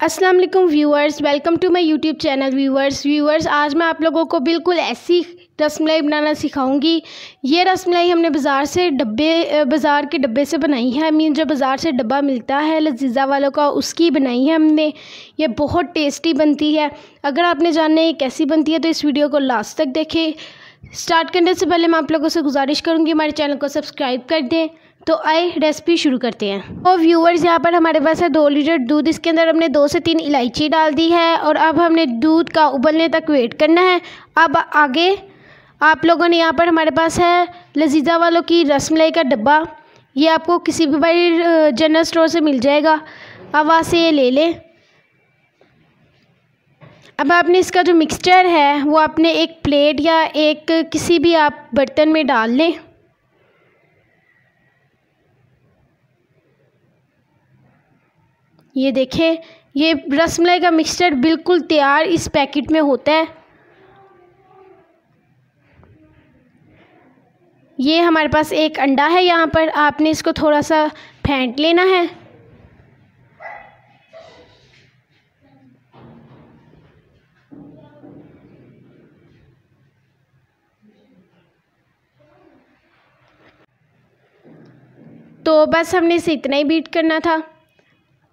अस्सलाम वालेकुम viewers, welcome to my YouTube channel. Viewers आज मैं आप लोगों को बिल्कुल ऐसी रसमलाई बनाना सिखाऊंगी। ये रसमलाई हमने बाज़ार के डब्बे से बनाई है। मीन जो बाज़ार से डब्बा मिलता है लजीज़ा वालों का, उसकी बनाई है हमने। ये बहुत टेस्टी बनती है। अगर आपने जानना है ये कैसी बनती है तो इस वीडियो को लास्ट तक देखें। स्टार्ट करने से पहले मैं आप लोगों से गुजारिश करूँगी हमारे चैनल को सब्सक्राइब कर दें। तो आए रेसिपी शुरू करते हैं। तो व्यूअर्स यहाँ पर हमारे पास है 2 लीटर दूध। इसके अंदर हमने 2 से 3 इलायची डाल दी है और अब हमने दूध का उबलने तक वेट करना है। अब आगे आप लोगों ने यहाँ पर हमारे पास है लजीज़ा वालों की रसमलाई का डब्बा। ये आपको किसी भी बड़ी जनरल स्टोर से मिल जाएगा। अब वहाँ से ये ले लें। अब आपने इसका जो मिक्सचर है वो आपने एक प्लेट या एक किसी भी आप बर्तन में डाल लें। ये देखें, ये रसमलाई का मिक्सचर बिल्कुल तैयार इस पैकेट में होता है। ये हमारे पास एक अंडा है। यहाँ पर आपने इसको थोड़ा सा फेंट लेना है। तो बस हमने इसे इतना ही बीट करना था।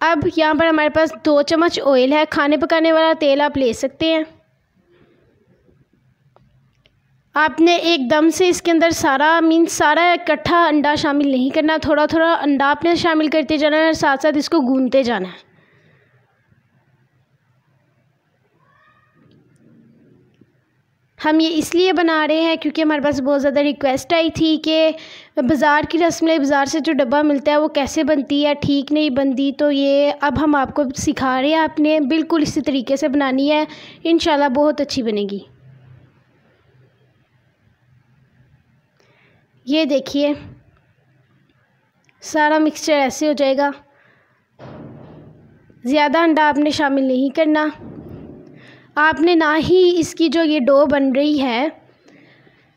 अब यहाँ पर हमारे पास 2 चम्मच ऑयल है। खाने पकाने वाला तेल आप ले सकते हैं। आपने एकदम से इसके अंदर सारा इकट्ठा अंडा शामिल नहीं करना। थोड़ा थोड़ा अंडा आपने शामिल करते जाना है और साथ साथ इसको गूंदते जाना है। हम ये इसलिए बना रहे हैं क्योंकि हमारे पास बहुत ज़्यादा रिक्वेस्ट आई थी कि बाज़ार की रसमलाई, बाज़ार से जो डब्बा मिलता है वो कैसे बनती है, ठीक नहीं बनती। तो ये अब हम आपको सिखा रहे हैं। आपने बिल्कुल इसी तरीके से बनानी है, इंशाल्लाह बहुत अच्छी बनेगी। ये देखिए सारा मिक्सचर ऐसे हो जाएगा। ज़्यादा अंडा आपने शामिल नहीं करना। आपने ना ही इसकी जो ये डो बन रही है,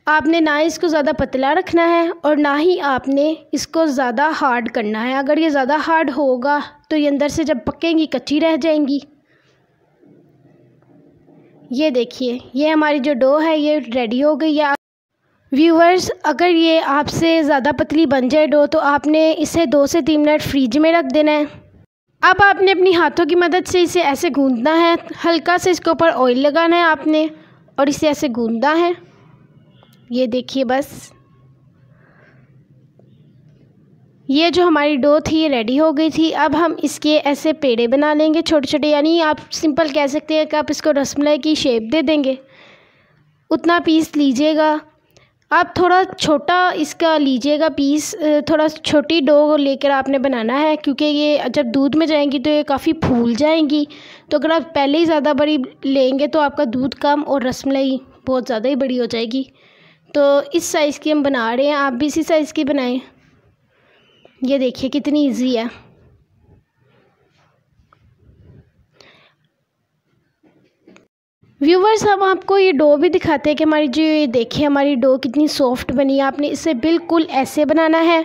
आपने ना इसको ज़्यादा पतला रखना है और ना ही आपने इसको ज़्यादा हार्ड करना है। अगर ये ज़्यादा हार्ड होगा तो ये अंदर से जब पकेंगी कच्ची रह जाएंगी। ये देखिए ये हमारी जो डो है ये रेडी हो गई है। व्यूअर्स अगर ये आपसे ज़्यादा पतली बन जाए डो तो आपने इसे 2 से 3 मिनट फ्रिज में रख देना है। अब आपने अपनी हाथों की मदद से इसे ऐसे गूंदना है। हल्का से इसके ऊपर ऑयल लगाना है आपने और इसे ऐसे गूंदना है। ये देखिए बस ये जो हमारी डो थी ये रेडी हो गई थी। अब हम इसके ऐसे पेड़े बना लेंगे छोटे छोटे, यानी आप सिंपल कह सकते हैं कि आप इसको रसमलाई की शेप दे देंगे। उतना पीस लीजिएगा। आप थोड़ा छोटा इसका लीजिएगा पीस। थोड़ा छोटी डो लेकर आपने बनाना है क्योंकि ये जब दूध में जाएंगी तो ये काफ़ी फूल जाएंगी। तो अगर आप पहले ही ज़्यादा बड़ी लेंगे तो आपका दूध कम और रसमलाई बहुत ज़्यादा ही बड़ी हो जाएगी। तो इस साइज़ की हम बना रहे हैं, आप भी इसी साइज़ की बनाएं। ये देखिए कितनी ईजी है। व्यूवर्स हम आपको ये डो भी दिखाते हैं कि हमारी जो ये देखिए हमारी डो कितनी सॉफ्ट बनी है। आपने इसे बिल्कुल ऐसे बनाना है।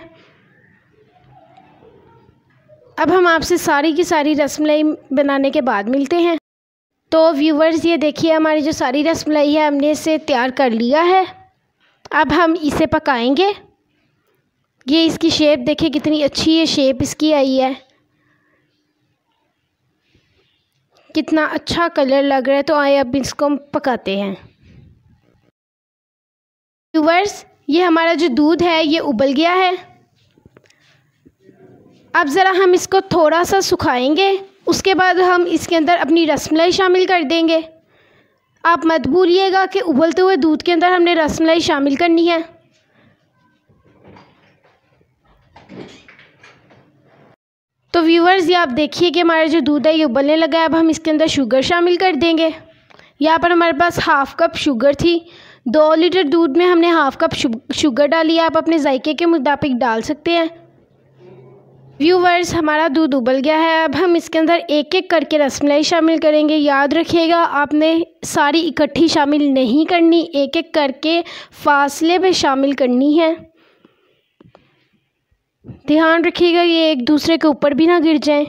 अब हम आपसे सारी की सारी रसमलाई बनाने के बाद मिलते हैं। तो व्यूवर्स ये देखिए हमारी जो सारी रसमलाई है हमने इसे तैयार कर लिया है। अब हम इसे पकाएंगे। ये इसकी शेप देखिए कितनी अच्छी ये शेप इसकी आई है, कितना अच्छा कलर लग रहा है। तो आइए अब इसको हम पकाते हैं। व्यूअर्स ये हमारा जो दूध है ये उबल गया है। अब ज़रा हम इसको थोड़ा सा सुखाएंगे। उसके बाद हम इसके अंदर अपनी रसमलाई शामिल कर देंगे। आप मत भूलिएगा कि उबलते हुए दूध के अंदर हमने रसमलाई शामिल करनी है। तो व्यूअर्स ये आप देखिए कि हमारा जो दूध है ये उबलने लगा है। अब हम इसके अंदर शुगर शामिल कर देंगे। यहाँ पर हमारे पास हाफ़ कप शुगर थी। 2 लीटर दूध में हमने हाफ़ कप शुगर डाली है। आप अपने जायके के मुताबिक डाल सकते हैं। व्यूअर्स हमारा दूध उबल गया है। अब हम इसके अंदर एक एक करके रसमलाई शामिल करेंगे। याद रखिएगा आपने सारी इकट्ठी शामिल नहीं करनी, एक एक करके फासले में शामिल करनी है। ध्यान रखिएगा ये एक दूसरे के ऊपर भी ना गिर जाएं।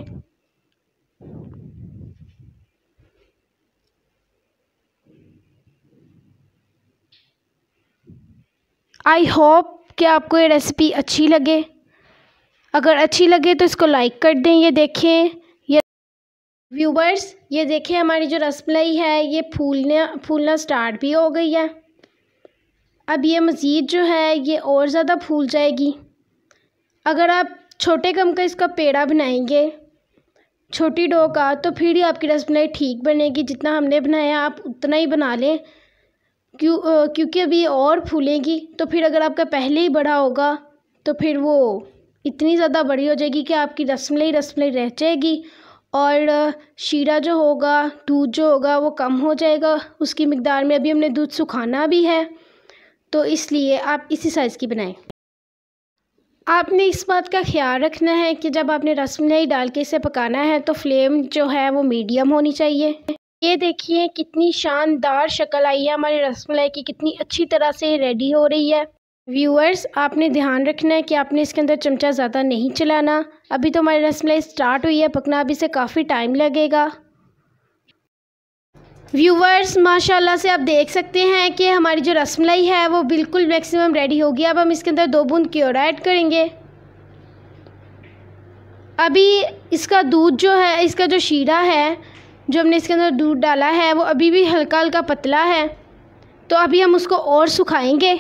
आई होप कि आपको ये रेसिपी अच्छी लगे। अगर अच्छी लगे तो इसको लाइक कर दें। ये देखें ये व्यूवर्स, ये देखें हमारी जो रसमलाई है ये फूलना स्टार्ट भी हो गई है। अब ये मज़ीद जो है ये और ज़्यादा फूल जाएगी। अगर आप छोटे कम का इसका पेड़ा बनाएंगे, छोटी डो का, तो फिर ही आपकी रसमलाई ठीक बनेगी। जितना हमने बनाया आप उतना ही बना लें, क्योंकि अभी और फूलेगी। तो फिर अगर आपका पहले ही बड़ा होगा तो फिर वो इतनी ज़्यादा बड़ी हो जाएगी कि आपकी रसमलाई रह जाएगी और शीरा जो होगा, दूध जो होगा वो कम हो जाएगा उसकी मिकदार में। अभी हमने दूध सुखाना भी है, तो इसलिए आप इसी साइज़ की बनाएं। आपने इस बात का ख्याल रखना है कि जब आपने रसमलाई डाल के इसे पकाना है तो फ्लेम जो है वो मीडियम होनी चाहिए। ये देखिए कितनी शानदार शक्ल आई है हमारी रसमलाई की, कितनी अच्छी तरह से रेडी हो रही है। व्यूअर्स, आपने ध्यान रखना है कि आपने इसके अंदर चमचा ज़्यादा नहीं चलाना। अभी तो हमारी रसमलाई स्टार्ट हुई है पकना, अभी से काफ़ी टाइम लगेगा। व्यूवर्स, माशाल्लाह से आप देख सकते हैं कि हमारी जो रसमलाई है वो बिल्कुल मैक्सिमम रेडी होगी। अब हम इसके अंदर 2 बूंद क्योर ऐड करेंगे। अभी इसका दूध जो है, इसका जो शीरा है जो हमने इसके अंदर दूध डाला है वो अभी भी हल्का हल्का पतला है, तो अभी हम उसको और सुखाएंगे।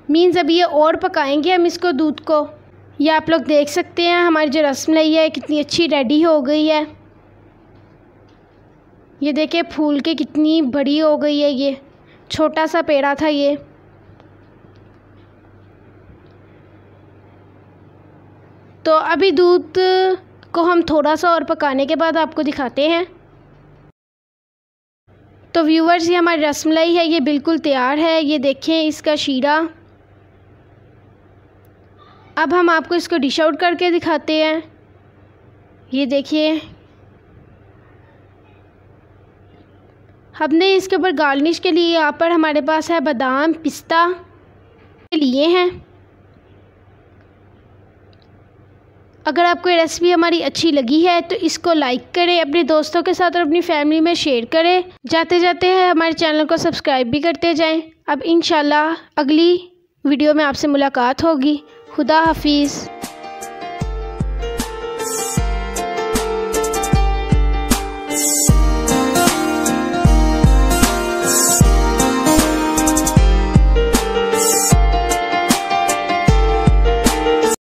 मीन्स अभी ये और पकाएंगे हम इसको, दूध को। ये आप लोग देख सकते हैं हमारी जो रसमलाई है कितनी अच्छी रेडी हो गई है। ये देखिए फूल के कितनी बड़ी हो गई है। ये छोटा सा पेड़ा था ये। तो अभी दूध को हम थोड़ा सा और पकाने के बाद आपको दिखाते हैं। तो व्यूवर्स, ये हमारी रसमलाई है, ये बिल्कुल तैयार है। ये देखें इसका शीरा। अब हम आपको इसको डिश आउट करके दिखाते हैं। ये देखिए, हमने इसके ऊपर गार्निश के लिए यहाँ पर हमारे पास है बादाम, पिस्ता लिए हैं। अगर आपको ये रेसिपी हमारी अच्छी लगी है तो इसको लाइक करें, अपने दोस्तों के साथ और अपनी फैमिली में शेयर करें। जाते जाते हैं हमारे चैनल को सब्सक्राइब भी करते जाएं। अब इंशाल्लाह अगली वीडियो में आपसे मुलाकात होगी। खुदा हाफिज़।